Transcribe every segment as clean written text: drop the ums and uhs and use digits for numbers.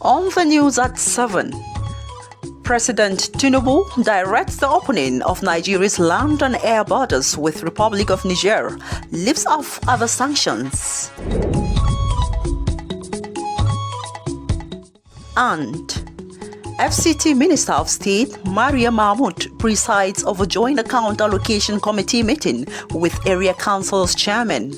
On the news at 7, President Tinubu directs the opening of Nigeria's land and air borders with Republic of Niger, lifts off other sanctions. And FCT Minister of State Maria Mahmoud presides over Joint Account Allocation Committee meeting with Area Council's chairman.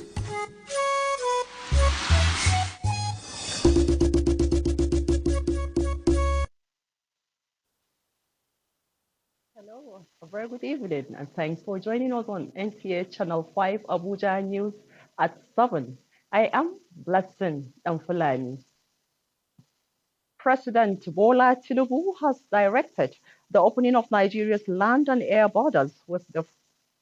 Hello, a very good evening, and thanks for joining us on NTA Channel 5 Abuja News at 7. I am Blessing Amfulani. President Bola Tinubu has directed the opening of Nigeria's land and air borders with the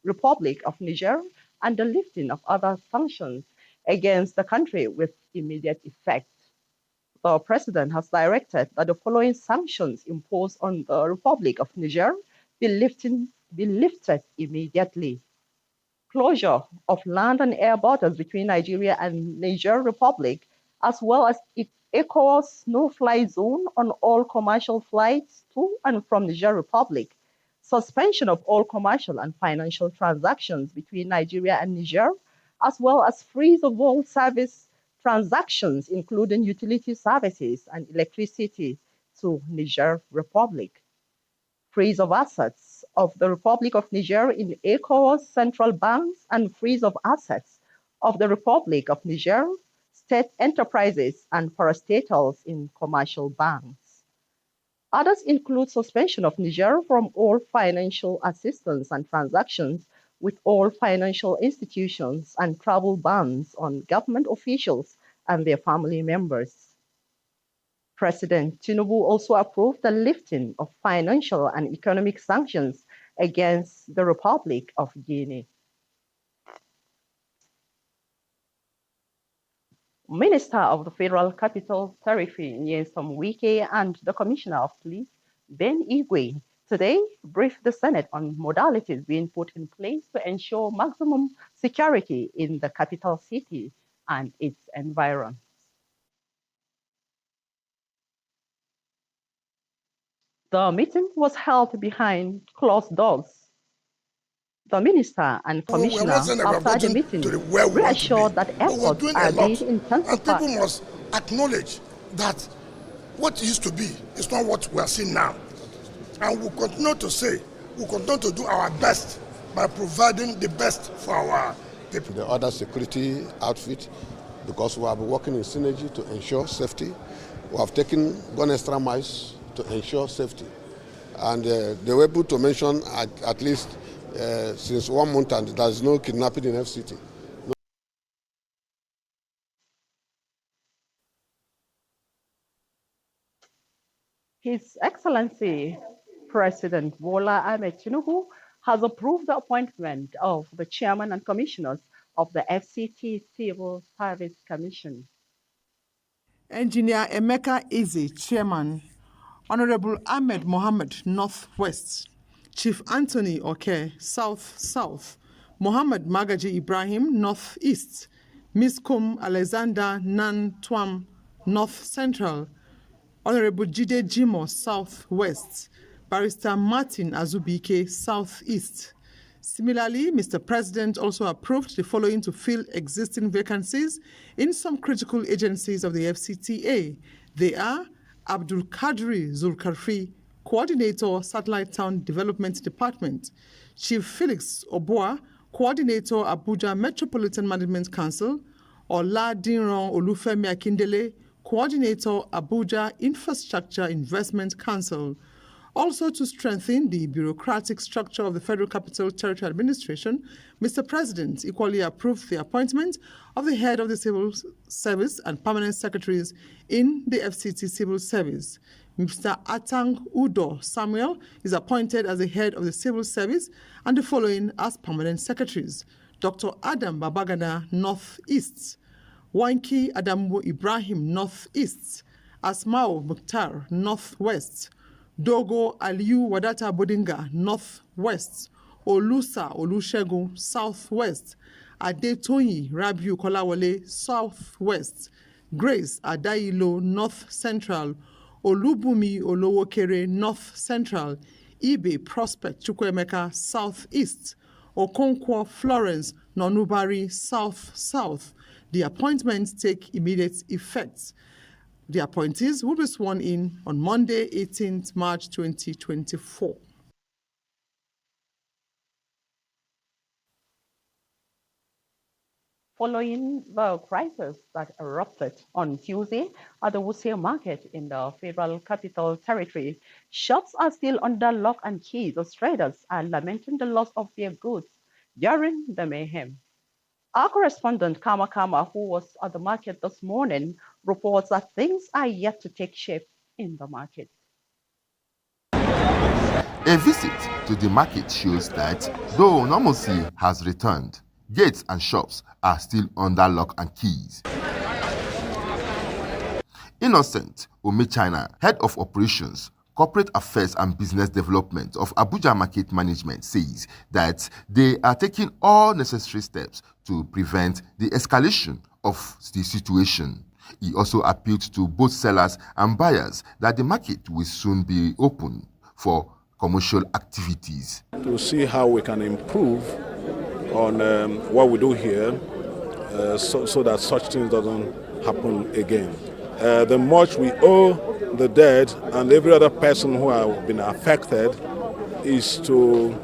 Republic of Niger and the lifting of other sanctions against the country with immediate effect. The president has directed that the following sanctions imposed on the Republic of Niger be lifted immediately. Closure of land and air borders between Nigeria and Niger Republic, as well as ECOWAS no-fly zone on all commercial flights to and from Niger Republic, suspension of all commercial and financial transactions between Nigeria and Niger, as well as freeze of all service transactions, including utility services and electricity to Niger Republic. Freeze of assets of the Republic of Niger in ECOWAS central banks and freeze of assets of the Republic of Niger, state enterprises and parastatals in commercial banks. Others include suspension of Niger from all financial assistance and transactions with all financial institutions and travel bans on government officials and their family members. President Tinubu also approved the lifting of financial and economic sanctions against the Republic of Guinea. Minister of the Federal Capital Territory, Nyesom Wike, and the Commissioner of Police, Ben Igwe, today briefed the Senate on modalities being put in place to ensure maximum security in the capital city and its environs. The meeting was held behind closed doors. The minister and commissioner, after the meeting, reassured that efforts are being intensified. And people must acknowledge that what used to be is not what we are seeing now. And we'll continue to say, we'll continue to do our best by providing the best for our people. The other security outfit, because we have been working in synergy to ensure safety. We have gone extra miles to ensure safety. And they were able to mention at least since 1 month and there is no kidnapping in FCT. His Excellency President Bola Ahmed Tinubu has approved the appointment of the chairman and commissioners of the FCT Civil Service Commission. Engineer Emeka Eze, Chairman. Honorable Ahmed Mohammed, Northwest. Chief Anthony Oke, South. Mohammed Magaji Ibrahim, Northeast. Miskum Alexander Nan Twam, North Central. Honorable Jide Jimo, Southwest. Barrister Martin Azubike, Southeast. Similarly, Mr. President also approved the following to fill existing vacancies in some critical agencies of the FCTA. They are Abdul Kadri Zulkarfi, Coordinator, Satellite Town Development Department; Chief Felix Oboa, Coordinator, Abuja Metropolitan Management Council; Oladinran Olufemi Akindele, Coordinator, Abuja Infrastructure Investment Council. Also, to strengthen the bureaucratic structure of the Federal Capital Territory Administration, Mr. President equally approved the appointment of the head of the Civil Service and permanent secretaries in the FCT Civil Service. Mr. Atang Udo Samuel is appointed as the head of the Civil Service and the following as permanent secretaries: Dr. Adam Babagana, Northeast; Wanki Adamu Ibrahim, Northeast; Asmao Mukhtar, Northwest; Dogo Aliyu Wadata Bodinga, Northwest; Olusa Olusegun, Southwest; Adetoyin Rabiu Kolawole, Southwest, Grace Adailo, North Central, Olubumi Olowokere, North Central, Ibe Prospect Chukwemeka, Southeast, Okonkwo Florence Nonubari, South. The appointments take immediate effect. The appointees will be sworn in on Monday, 18th March 2024. Following the crisis that erupted on Tuesday at the Wholesale Market in the Federal Capital Territory, shops are still under lock and key. The traders are lamenting the loss of their goods during the mayhem. Our correspondent, Kama, who was at the market this morning, reports that things are yet to take shape in the market. A visit to the market shows that though normalcy has returned, gates and shops are still under lock and keys. Innocent Omechina, Head of Operations, Corporate Affairs and Business Development of Abuja Market Management, says that they are taking all necessary steps to prevent the escalation of the situation. He also appealed to both sellers and buyers that the market will soon be open for commercial activities. To see how we can improve on what we do here so that such things doesn't happen again. The much we owe the dead and every other person who have been affected is to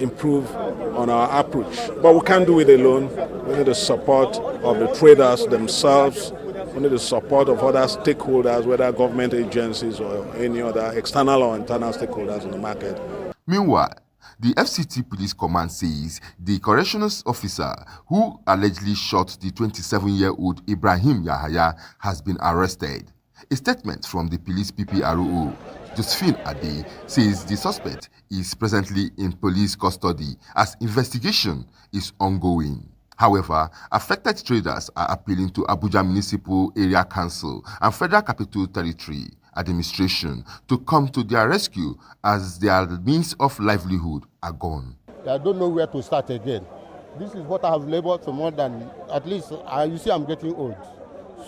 improve on our approach. But we can't do it alone. We need the support of the traders themselves. We need the support of other stakeholders, whether government agencies or any other external or internal stakeholders in the market. Meanwhile, the FCT Police Command says the correctional officer who allegedly shot the 27-year-old Ibrahim Yahaya has been arrested. A statement from the police PPRO, Josephine Ade, says the suspect is presently in police custody as investigation is ongoing. However, affected traders are appealing to Abuja Municipal Area Council and Federal Capital Territory Administration to come to their rescue as their means of livelihood are gone. I don't know where to start again. This is what I have labored for more than, at least, you see I'm getting old.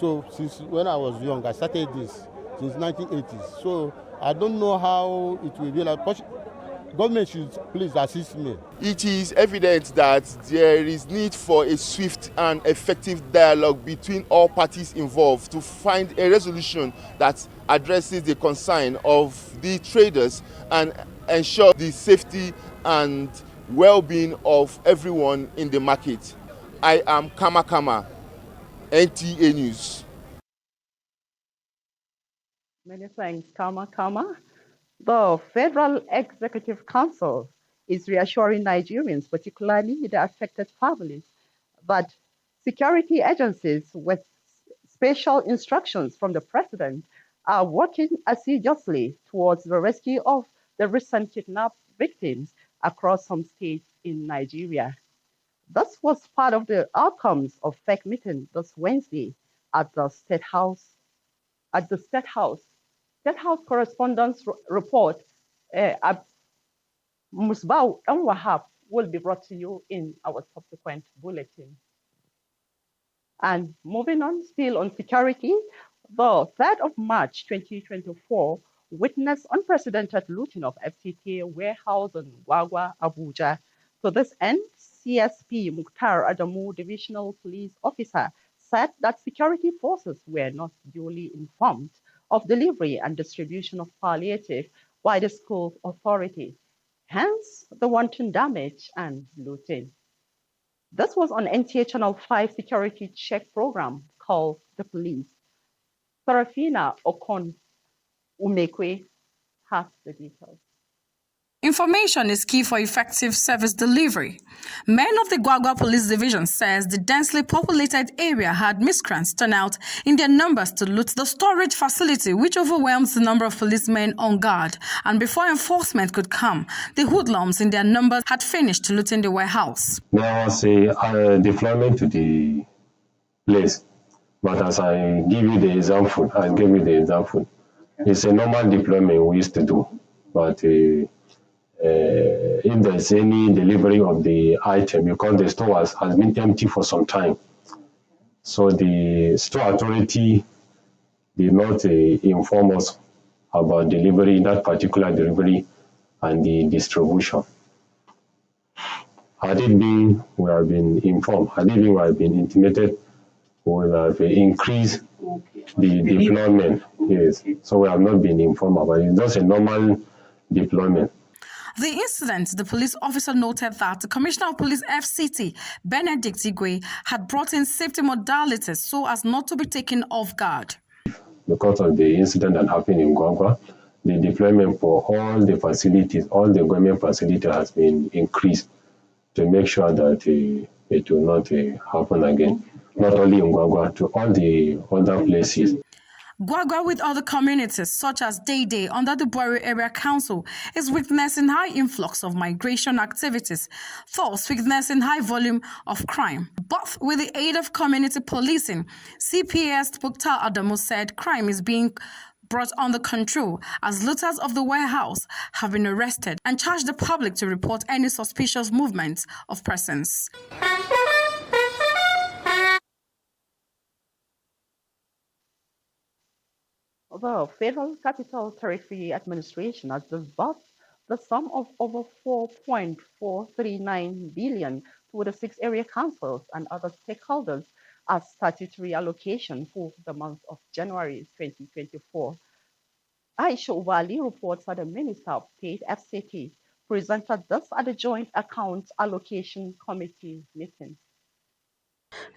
So since when I was young, I started this since 1980s. So I don't know how it will be like. Government should please assist me. It is evident that there is need for a swift and effective dialogue between all parties involved to find a resolution that addresses the concern of the traders and ensure the safety and well-being of everyone in the market. I am Kama, NTA News. Many thanks, Kama. The Federal Executive Council is reassuring Nigerians, particularly the affected families, that security agencies with special instructions from the president are working assiduously towards the rescue of the recent kidnapped victims across some states in Nigeria. This was part of the outcomes of FEC meeting this Wednesday at the State House. State House correspondence report, Musbau and Wahab, will be brought to you in our subsequent bulletin. And moving on, still on security, the 3rd of March 2024 witnessed unprecedented looting of FCT warehouse in Gwagwa, Abuja. To this end, CSP Mukhtar Adamu, Divisional Police Officer, said that security forces were not duly informed of delivery and distribution of palliative by the school authority, hence the wanton damage and looting. This was on NTA Channel 5 security check program called The Police. Sarafina Okon Umekwe has the details. Information is key for effective service delivery. Men of the Gwagwa Police Division says the densely populated area had miscreants turn out in their numbers to loot the storage facility, which overwhelms the number of policemen on guard. And before enforcement could come, the hoodlums in their numbers had finished looting the warehouse. There was a deployment to the place, but as I give you the example, it's a normal deployment we used to do, but if there's any delivery of the item, because the store has been empty for some time. So the store authority did not inform us about delivery, that particular delivery and the distribution. Had it been, we have been informed, had it been, we have been intimated, we will have increased the deployment. Yes. So we have not been informed about it. It's just a normal deployment. The incident, the police officer noted that the Commissioner of Police FCT, Benedict Igwe, had brought in safety modalities so as not to be taken off guard. Because of the incident that happened in Gwagwa, the deployment for all the facilities, all the government facilities has been increased to make sure that it will not happen again. Not only in Gwagwa, to all the other places. Gwagwa, with other communities such as Dede under the Bwari Area Council, is witnessing high influx of migration activities, thus witnessing high volume of crime. But with the aid of community policing, CPS Bukta Adamu said crime is being brought under control as looters of the warehouse have been arrested and charged the public to report any suspicious movements of persons. The Federal Capital Territory Administration has disbursed the sum of over 4.439 billion to the 6 area councils and other stakeholders as statutory allocation for the month of January 2024. Aisha Ubali reports that the Minister of State FCT presented this at the Joint Account Allocation Committee meeting.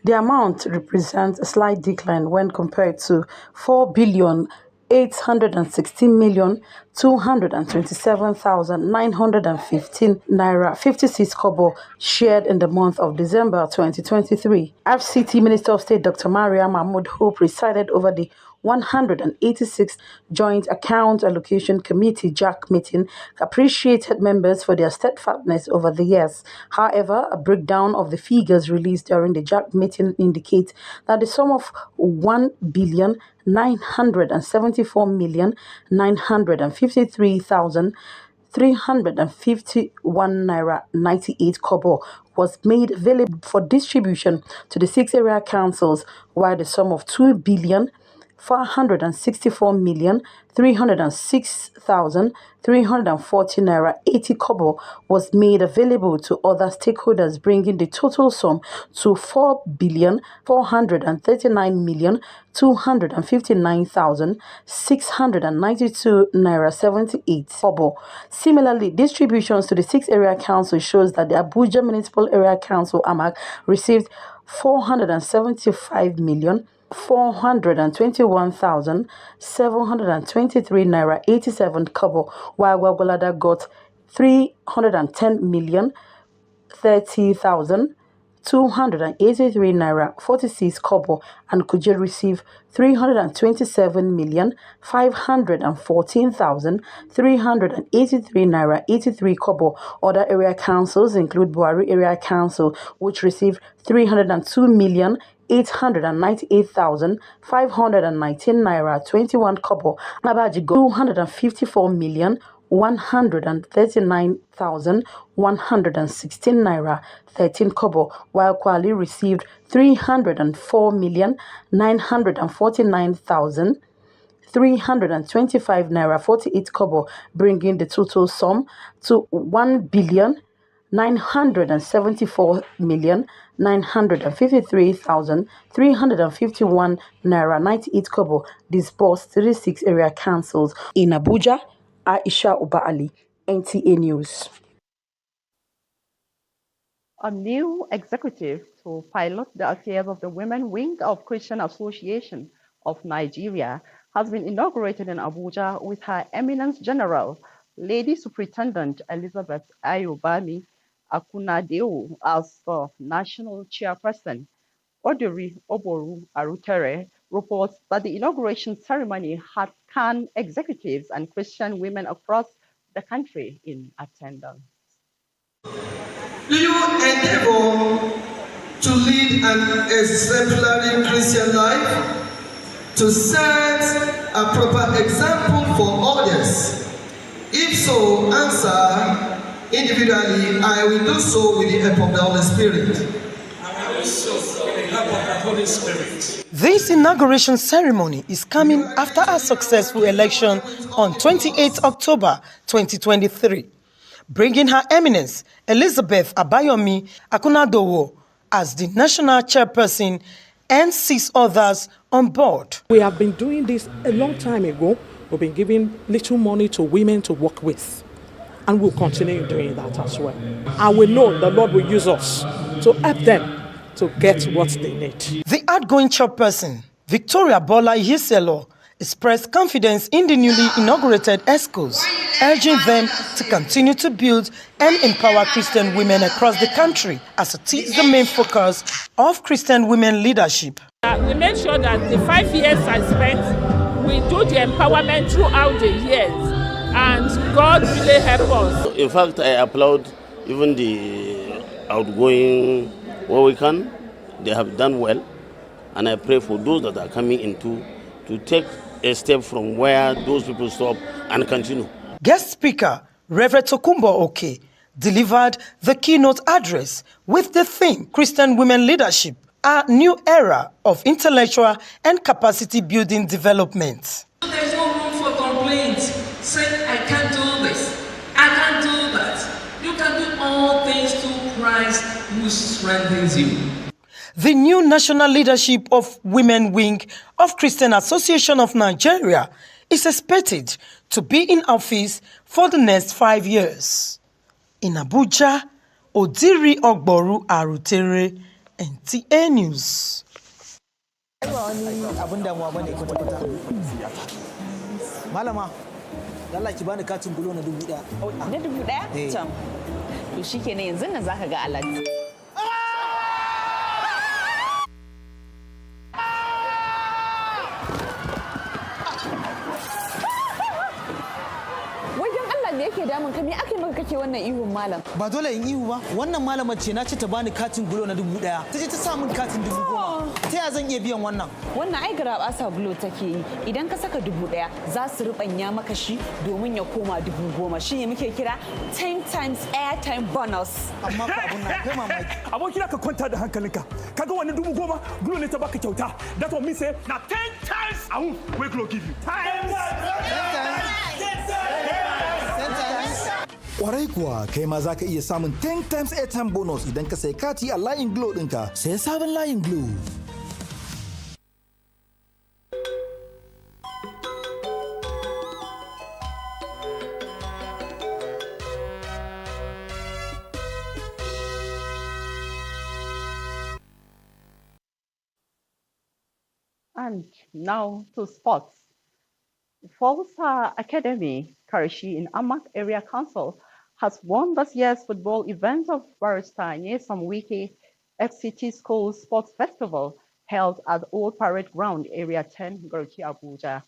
The amount represents a slight decline when compared to 4,816,227,915 naira 56 kobo shared in the month of December 2023. FCT Minister of State Dr. Maria Mahmoud, who presided over the 186th Joint Account Allocation Committee JAC meeting, appreciated members for their steadfastness over the years. However, a breakdown of the figures released during the JAC meeting indicates that the sum of 1,974,953,351 naira 98 kobo was made available for distribution to the 6 area councils, while the sum of 2,464,306,340 naira 80 kobo was made available to other stakeholders, bringing the total sum to 4,439,259,692 naira 78 kobo. Similarly, distributions to the 6 area council shows that the Abuja Municipal Area Council AMAC received 475,421,723 naira 87 kobo, while Gwagwalada got 310,030,283 naira 46 kobo, and Kuje received 327,514,383 naira 83 kobo. Other area councils include Bwari Area Council, which received 302,898,519 naira 21 kobo. Abaji got 254,139,116 naira 13 kobo, while Kwali received 304,949,325 naira 48 kobo, bringing the total sum to 1,974,953,351 naira 98 kobo disbursed to the 6 area councils. In Abuja, Aisha Ubali, NTA News. A new executive to pilot the affairs of the Women Wing of Christian Association of Nigeria has been inaugurated in Abuja with Her Eminence General, Lady Superintendent Elizabeth Ayobami Akunadeu as the national chairperson. Odori Oboru Arutere reports that the inauguration ceremony had CAN executives and Christian women across the country in attendance. Do you endeavor to lead an exemplary Christian life, to set a proper example for others, If so, answer individually. I will do so with the help of the Holy Spirit. This inauguration ceremony is coming after a successful election on 28 October 2023, bringing Her Eminence Elizabeth Abayomi Akunadowo as the national chairperson and 6 others on board. We have been doing this a long time ago. We've been giving little money to women to work with, and we'll continue doing that as well. And we know the Lord will use us to help them to get what they need. The outgoing chairperson, Victoria Bola Ihiselo, expressed confidence in the newly inaugurated ESCOs, urging them to continue to build and empower Christian women across the country, as it is the main focus of Christian women leadership. We made sure that the 5 years I spent, we do the empowerment throughout the years, and God really helped us. In fact, I applaud even the outgoing Warwican. They have done well, and I pray for those that are coming into to take a step from where those people stop and continue. Guest speaker Reverend Tokumbo Oke delivered the keynote address with the theme Christian Women Leadership, a new era of intellectual and capacity building development. There's no room for complaints. Say, I can't do this, I can't do that. You can do all things through Christ who strengthens you. The new national leadership of Women Wing of Christian Association of Nigeria is expected to be in office for the next 5 years. In Abuja, Odiri Ogboru Arutere, NTA News. Malama, Allah ki bani katin bulo na 1000. Na 1000? Tam. To shikenan yanzu nan zaka ga alert. Me yake damun ka? Me aka maka kake wannan ihun malam? Ba dole in ihu ba. Wannan malamar ce na ce ta bani katin gulo na 1000. Ta ce ta sa min katin 10,000. Ta ya zan iya biyan wannan? Wannan ai garabasa gulo take yi. Idan ka saka 1000 za su rubanya maka shi domin ya koma 10,000. Shine muke kira 10 times airtime bonus. Amma ko abun na kai mamaki. Abokina ka kwanta da hankalinka. Kaga wannan 10,000 gulo ne ta baka kyauta. That what me say na 10 times ahun we gulo give you. Kwarai kuwa kai ma za ka iya samun 10 times airtime bonus idan ka sai kati a layin Glo ɗinka. Sai sabon layin Glo. And now to sports. Falsa Academy, Karashi in Amak Area Council, has won this year's football event of Barrister Nyesom Wike FCT School Sports Festival held at Old Parade Ground, Area 10, Gorki, Abuja.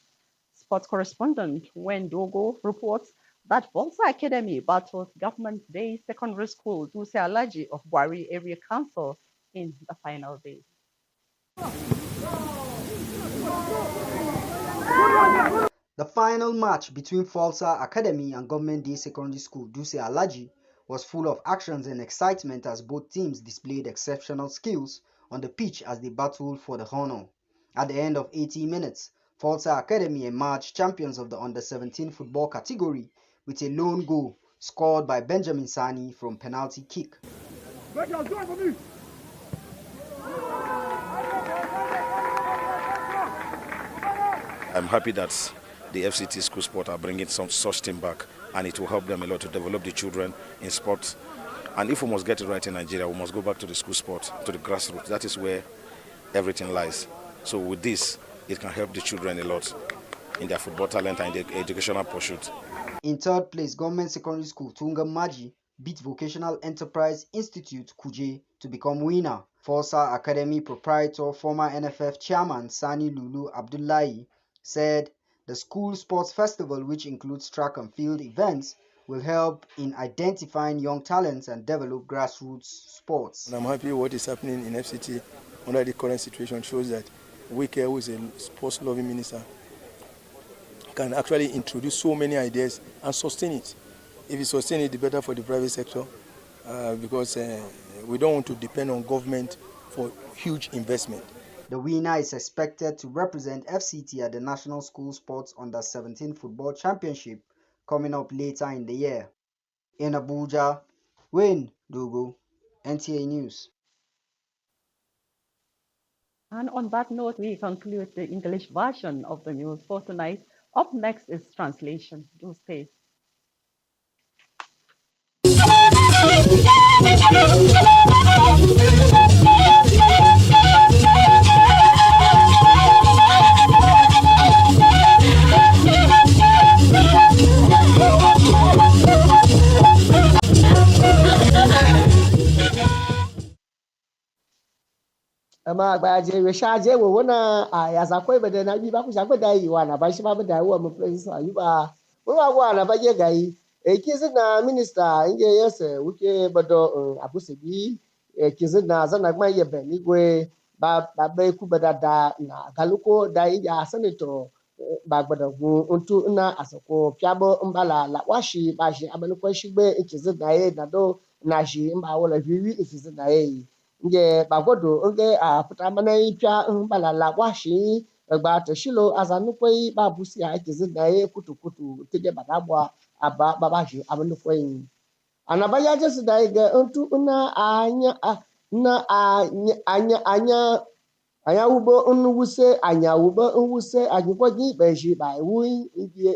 Sports correspondent Wen Dogo reports that Falsa Academy battled Government Day Secondary School Duse Alaji of Gwari Area Council in the final day. The final match between Falsa Academy and Government Day Secondary School Duse Alaji was full of actions and excitement as both teams displayed exceptional skills on the pitch as they battled for the honor. At the end of 80 minutes, Falsa Academy emerged champions of the under-17 football category with a lone goal scored by Benjamin Sani from penalty kick. I'm happy that the FCT School Sport are bringing some such team back, and it will help them a lot to develop the children in sports. And if we must get it right in Nigeria, we must go back to the school sport, to the grassroots. That is where everything lies. So with this, it can help the children a lot in their football talent and their educational pursuit. In third place, Government Secondary School Tunga Maji beat Vocational Enterprise Institute Kuje to become winner. Falsa Academy proprietor, former NFF chairman Sani Lulu Abdullahi, said the school sports festival, which includes track and field events, will help in identifying young talents and develop grassroots sports. And I'm happy what is happening in FCT under the current situation shows that Wike, who is a sports-loving minister, can actually introduce so many ideas and sustain it. If you sustain it, the better for the private sector, because we don't want to depend on government for huge investment. The winner is expected to represent FCT at the National School Sports Under-17 Football Championship coming up later in the year. In Abuja, Wayne Dogo, NTA News. And on that note, we conclude the English version of the news for tonight. Up next is translation. Do stay. Ama gbaje we shaje wo wona ya zakoi bada na bi ba ku shakwa da yi wa na ba shi ba da wa mu president ayuba wo wa na ba je gai kizi na minister inge yese wuke bado abusebi kizi na zana gma ye be ni gwe ba be ku bada da na galuko da ya senator ba gbada gu untu na asako piabo mbala la washi ba shi abani ko shigbe kizi na ye na do na shi mba wala vivi kizi na ye nge bagodo nge apụta mana ịpịa mbalala washi gba teshilo azanukwe babusi ya kizi na ye kutukutu tege badabwa aba babaji abanukwe anabaya jesu da ige ntu na anya ubo nwuse anya ubo nwuse ajikwa gi beji ba wu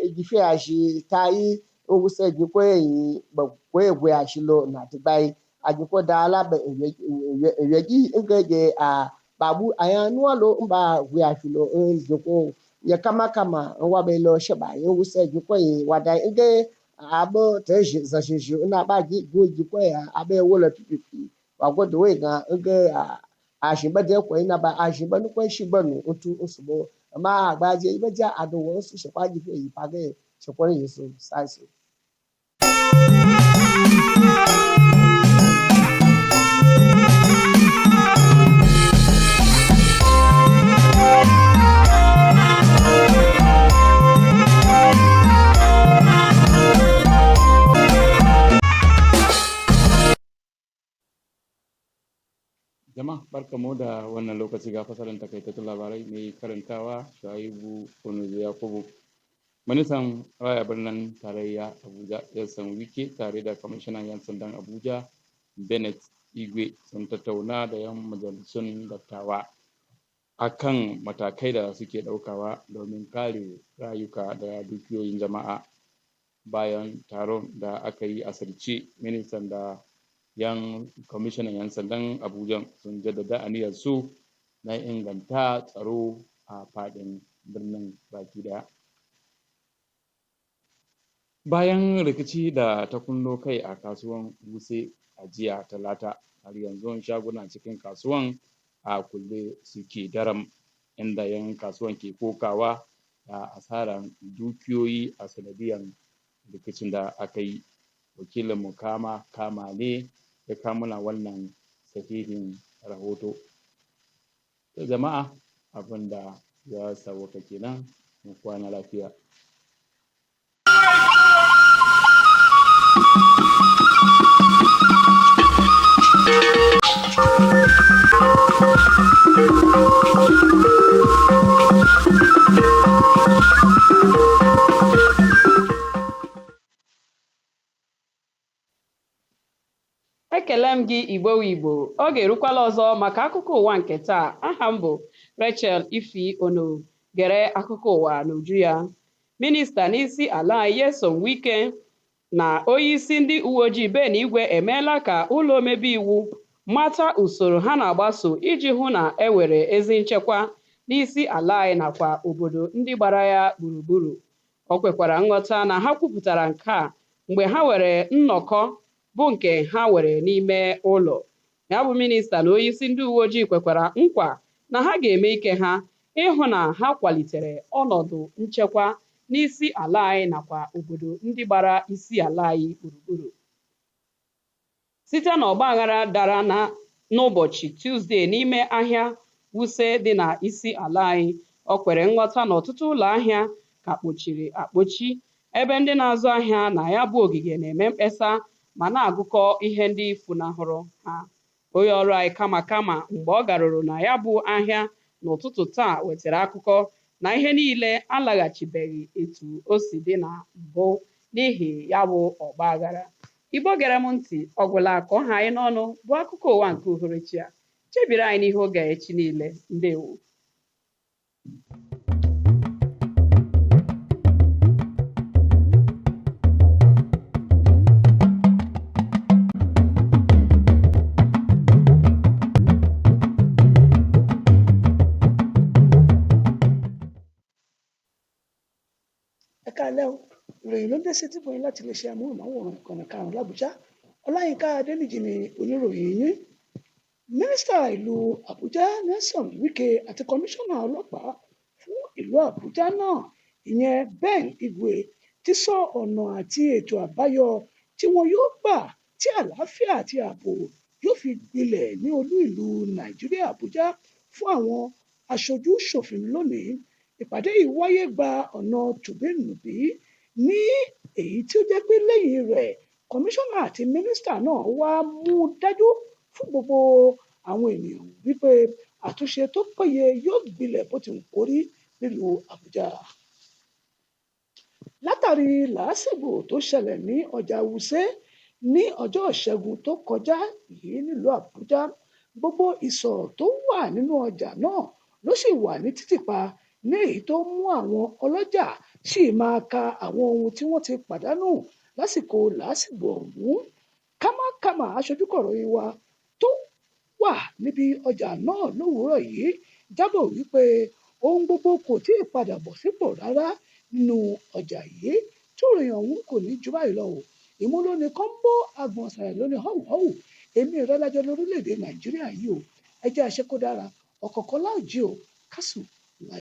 igife aji tai nwuse jikwa yi bagwe gwe ashilo na tibai ajiko dala be eyeji ngege babu aya nualo mba wiafilo njoko ya kama wabelo sheba yuse jiko yi wadai nge abo teji zashishi na baji jiko ya abe wola pipipi wagodo we ga nge ashibade ko ina ba ashibanu ko shibanu otu osubo ma agbaje ibeja adowo su shepaji fe ipage sheponi yesu saiso. Jama'a barkamu da wannan lokaci ga fasalin takaitattun labarai mai karantawa Shaibu Onuzo Yakubu. Ministan raya birnin tarayya Abuja Yasan Wike tare da kwamishinan 'yan sandan Abuja Bennett Igwe sun tattauna da 'yan majalisun dattawa akan matakai da suke ɗaukawa domin kare rayuka da dukiyoyin jama'a. Bayan taron da aka yi asirce, ministan da kwamishinan 'yan sandan Abuja sun jaddada aniyar su na inganta tsaro a faɗin birnin baki daya. Bayan rikici da ta kunno kai a kasuwan Wuse a jiya Talata, har yanzu shaguna cikin kasuwan a kulle suke daram, inda 'yan kasuwan ke kokawa da asaran dukiyoyi a sanadiyan rikicin da aka yi. Wakilin kama ne ya kamuna wannan sahihin rahoto. Jama'a abin da ya sauka kenan, mu kwana lafiya. Ekele m gị Igbo oge erukwala ọzọ maka akụkọ ụwa nke taa. Aha m bụ Rachel Ifi Ono. Gere akụkọ ụwa n'uju ya. Minista n'isi ala Nyesom Wike na onyeisi ndị uwe ojii Ben Igwe emeela ka ụlọ omebe iwu mata usoro ha na-agbaso iji hụ na ewere ezi nchekwa n'isi ala anyị nakwa obodo ndị gbara ya gburugburu. O kwekwara nghọta na ha kwupụtara nke a mgbe ha were nnọkọ bụ nke ha were n'ime ụlọ. Ya bụ minista na onyeisi ndị uwe ojii kwekwara nkwa na ha ga-eme ike ha ịhụ na ha kwalitere ọnọdụ nchekwa n'isi ala anyị nakwa obodo ndị gbara isi ala anyị gburugburu. Site n'ọgbaghara dara n'ụbọchị Tuzdee n'ime ahịa Wuse dị na isi ala anyị, o kwere nghọta na ọtụtụ ụlọ ahịa ka ka kpochiri akpochi ebe ndị na-azụ ahịa na ya bụ ogige na-eme mkpesa ma na-agụkọ ihe ndị funahụrụ ha. Onye ọrụ anyị kama mgbe ọ garuru na ya bụ ahịa n'ụtụtụ taa wetara akụkọ na ihe niile alaghachibeghị etu o si dị na mbụ n'ihi ya bụ ọgba aghara. Igbo gere m ntị, ọgwụla ka ọha anyị n'ọnụ bụ akụkọ ụwa nke uhuruchi a. Chebiri anyị n'ihe oge echi niile. Ndewo. Ìròyìn ló ń dé sí tí bóyin láti lè ṣe amóhùnmáwòrán ìkànnì karùn-ún l'Àbújá. Ọláyínká Adéníjì ni oníròyìn yín. Mínísítà ìlú Àbújá Nyesom Wike àti kọmíṣánná ọlọ́pàá fún ìlú Àbújá náà ìyẹn Ben Igwe ti sọ ọ̀nà àti ètò àbáyọ tí wọn yóò gbà tí àlàáfíà àti ààbò yóò fi gbilẹ̀ ní olú ìlú Nàìjíríà Àbújá fún àwọn aṣojú ṣòfin lónìí. Ìpàdé yìí wáyé gba ọ̀nà tùbínùbí ní èyí tí ó jẹ́ pé lẹ́yìn rẹ̀ kọmíṣánná àti mínísítà náà wá mú dájú fún gbogbo àwọn ènìyàn wípé àtúnṣe tó péye yóò gbilẹ̀ bó ti wù kó rí nílùú Àbújá. Látàrí làásìgbò tó ṣẹlẹ̀ ní ọjà Wuse ní ọjọ́ Ìṣẹ́gun tó kọjá yìí nílùú Àbújá, gbogbo ìsọ̀ tó wà nínú ọjà náà ló sì wà ní títìpa ní èyí tó mú àwọn ọlọ́jà sì máa ka àwọn ohun tí wọ́n ti pàdánù lásìkò làásìgbò ọ̀hún. Kámákámá aṣojúkọ̀ròyìn wa tó wà níbi ọjà náà lówùúrọ̀ yìí jábọ̀ wípé ohun gbogbo kò tí ì padà bọ̀ sípò rárá nínú ọjà yìí. Tí ìròyìn ọ̀hún kò ní jù báyìí lọ o. Ìmúlòní kan bó agbọ̀nsẹ̀ lónìí họ́wùhọ́wù èmi ìrẹ́lájọ lórílẹ̀‐èdè Nàìjíríà yìí o. Ẹ jẹ́ àṣekó dára ọ̀kọ̀ọ̀kan láòjí o kásùn.